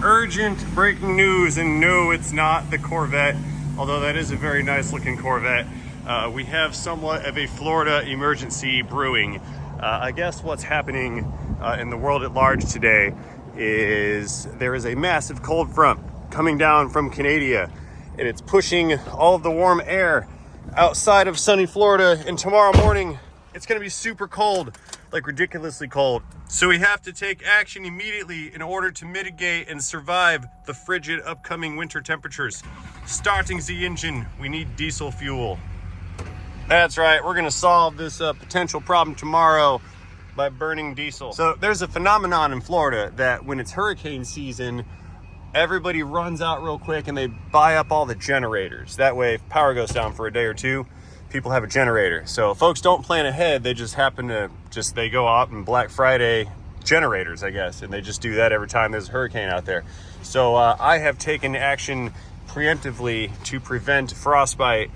Urgent breaking news, and no, it's not the Corvette, although that is a very nice looking Corvette. We have somewhat of a Florida emergency brewing. I guess what's happening in the world at large today is there is a massive cold front coming down from Canada, and it's pushing all of the warm air outside of sunny Florida, and tomorrow morning it's going to be super cold, like ridiculously cold. So we have to take action immediately in order to mitigate and survive the frigid upcoming winter temperatures. Starting the engine, we need diesel fuel. That's right, we're gonna solve this potential problem tomorrow by burning diesel. So there's a phenomenon in Florida that when it's hurricane season, everybody runs out real quick and they buy up all the generators. That way, if power goes down for a day or two, people have a generator. So folks don't plan ahead, they just happen to they go out and Black Friday generators, I guess, and they just do that every time there's a hurricane out there. So I have taken action preemptively to prevent frostbite.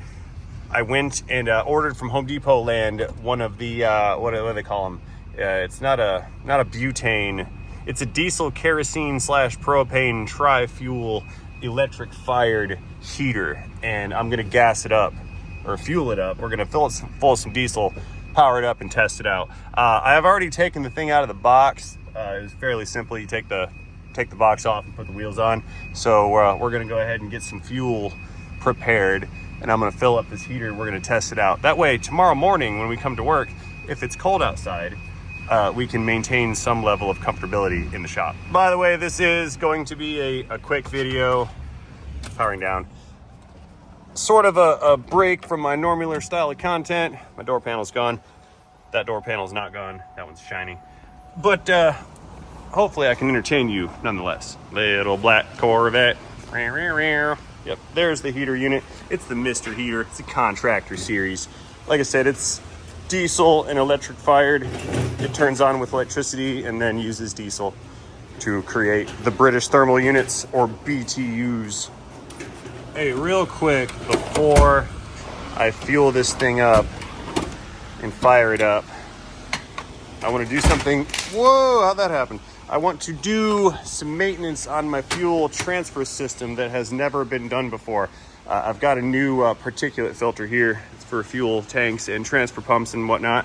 I went and ordered from Home Depot land one of the what do they call them? It's not a butane. It's a diesel kerosene / propane tri-fuel electric fired heater, and I'm gonna gas it up or fuel it up. We're gonna fill it full of some diesel, power it up, and test it out. I have already taken the thing out of the box. It was fairly simple. You take the box off and put the wheels on. So we're gonna go ahead and get some fuel prepared, and I'm gonna fill up this heater. We're gonna test it out. That way, tomorrow morning when we come to work, if it's cold outside, we can maintain some level of comfortability in the shop. By the way, this is going to be a quick video, powering down. Sort of a break from my normal style of content. My door panel's gone. That door panel's not gone. That one's shiny. But hopefully I can entertain you nonetheless. Little black Corvette. Yep, there's the heater unit. It's the Mr. Heater. It's a contractor series. Like I said, it's diesel and electric fired. It turns on with electricity and then uses diesel to create the British thermal units, or BTUs. Hey, real quick, before I fuel this thing up and fire it up, I want to do something. Whoa, how'd that happen? I want to do some maintenance on my fuel transfer system that has never been done before. I've got a new particulate filter here. It's for fuel tanks and transfer pumps and whatnot.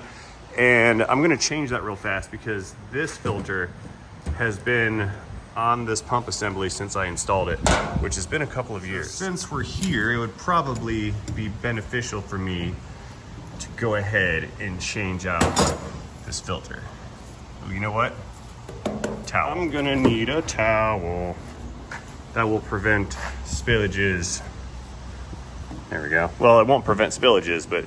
And I'm going to change that real fast because this filter has been on this pump assembly since I installed it, which has been a couple of years. Since we're here, it would probably be beneficial for me to go ahead and change out this filter. You know what? Towel. I'm gonna need a towel that will prevent spillages. There we go. Well, it won't prevent spillages, but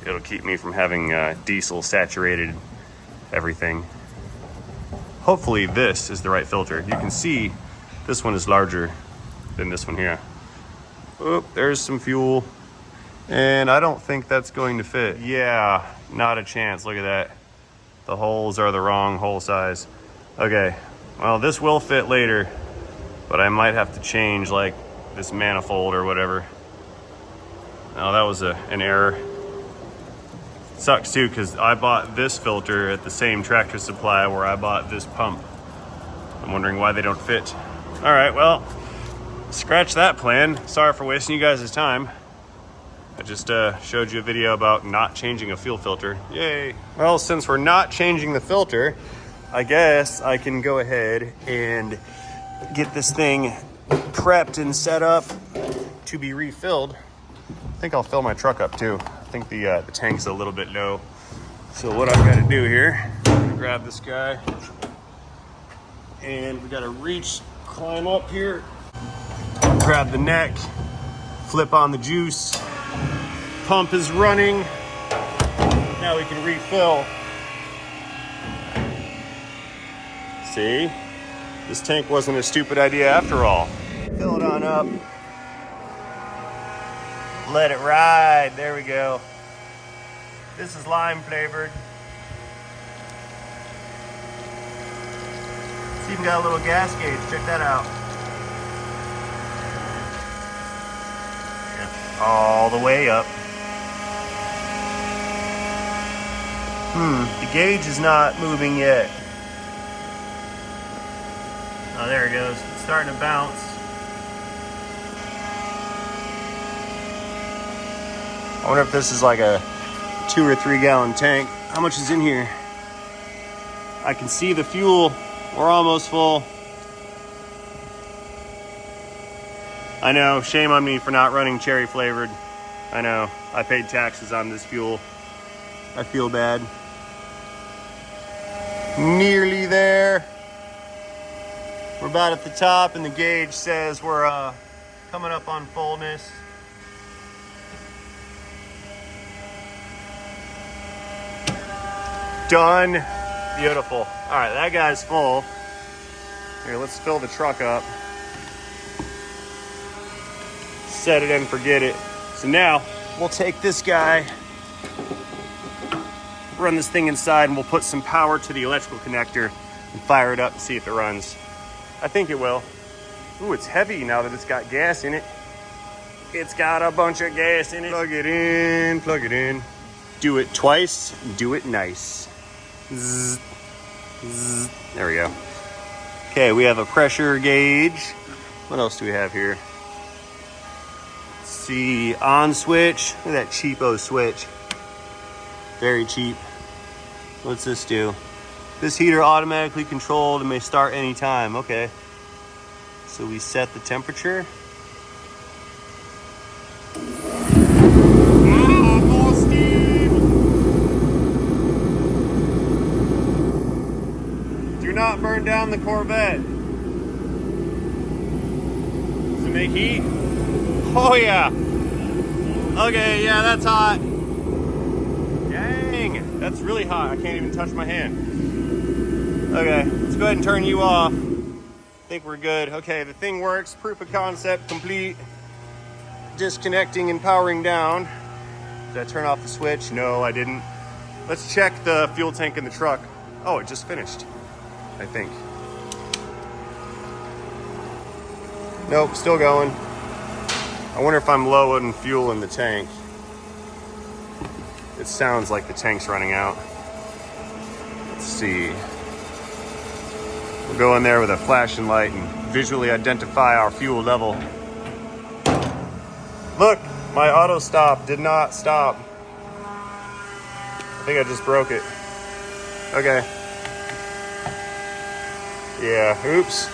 it'll keep me from having diesel saturated everything. Hopefully this is the right filter. You can see this one is larger than this one here. Oh, there's some fuel. And I don't think that's going to fit. Yeah, not a chance. Look at that. The holes are the wrong hole size. Okay, well, this will fit later, but I might have to change like this manifold or whatever. Oh, that was an error. Sucks too, because I bought this filter at the same Tractor Supply where I bought this pump. I'm wondering why they don't fit. All right, well, scratch that plan. Sorry for wasting you guys' time. I just showed you a video about not changing a fuel filter. Yay. Well, since we're not changing the filter, I guess I can go ahead and get this thing prepped and set up to be refilled. I think I'll fill my truck up too. I think the tank's a little bit low. So what I've got to do here, I'm gonna grab this guy, and we got to climb up here, grab the neck, flip on the juice. Pump is running. Now we can refill. See? This tank wasn't a stupid idea after all. Fill it on up. Let it ride. There we go. This is lime flavored. It's even got a little gas gauge. Check that out. Yeah, all the way up. The gauge is not moving yet. Oh, there it goes. It's starting to bounce. I wonder if this is like a 2 or 3 gallon tank. How much is in here? I can see the fuel. We're almost full. I know, shame on me for not running cherry flavored. I know, I paid taxes on this fuel. I feel bad. Nearly there. We're about at the top and the gauge says we're coming up on fullness. Done. Beautiful. All right, that guy's full. Here, let's fill the truck up. Set it and forget it. So now we'll take this guy, run this thing inside, and we'll put some power to the electrical connector and fire it up and see if it runs. I think it will. Ooh, it's heavy now that it's got gas in it. It's got a bunch of gas in it. Plug it in, plug it in. Do it twice, do it nice. Zzz, zzz. There we go. Okay, we have a pressure gauge. What else do we have here? Let's see, on switch. Look at that cheapo switch. Very cheap. What's this do? This heater automatically controlled and may start anytime. Okay. So we set the temperature. More steam. Do not burn down the Corvette. Does it make heat? Oh yeah. Okay, yeah, that's hot. Dang, that's really hot. I can't even touch my hand. Okay, let's go ahead and turn you off. I think we're good. Okay, the thing works. Proof of concept complete. Disconnecting and powering down. Did I turn off the switch? No, I didn't. Let's check the fuel tank in the truck. Oh, it just finished, I think. Nope, still going. I wonder if I'm low on fuel in the tank. It sounds like the tank's running out. Let's see. We'll go in there with a flashing light and visually identify our fuel level. Look, my auto stop did not stop. I think I just broke it. Okay. Yeah, oops.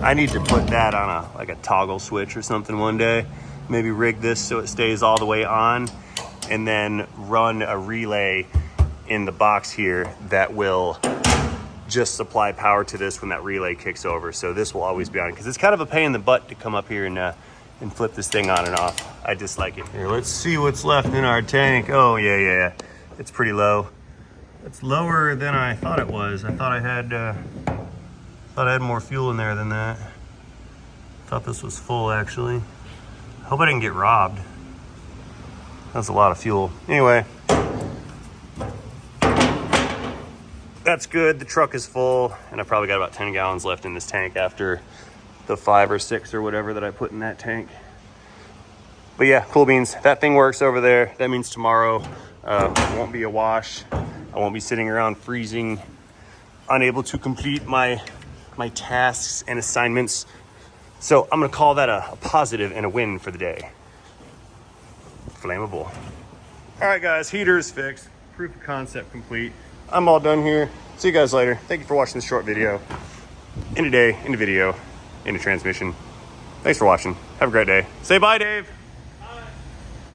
I need to put that on like a toggle switch or something one day. Maybe rig this so it stays all the way on, and then run a relay in the box here that will just supply power to this when that relay kicks over. So this will always be on, because it's kind of a pain in the butt to come up here and flip this thing on and off. I dislike it. Here, let's see what's left in our tank. Oh yeah, it's pretty low. It's lower than I thought it was. I thought I had more fuel in there than that. Thought this was full actually. Hope I didn't get robbed. That's a lot of fuel. Anyway, that's good. The truck is full, and I probably got about 10 gallons left in this tank after the 5 or 6 or whatever that I put in that tank. But yeah, cool beans. That thing works over there. That means tomorrow won't be a wash. I won't be sitting around freezing, unable to complete my tasks and assignments. So I'm gonna call that a positive and a win for the day. Flammable. All right guys, heater's fixed. Proof of concept complete. I'm all done here. See you guys later. Thank you for watching this short video. In a day, in a video, in a transmission. Thanks for watching. Have a great day. Say bye, Dave.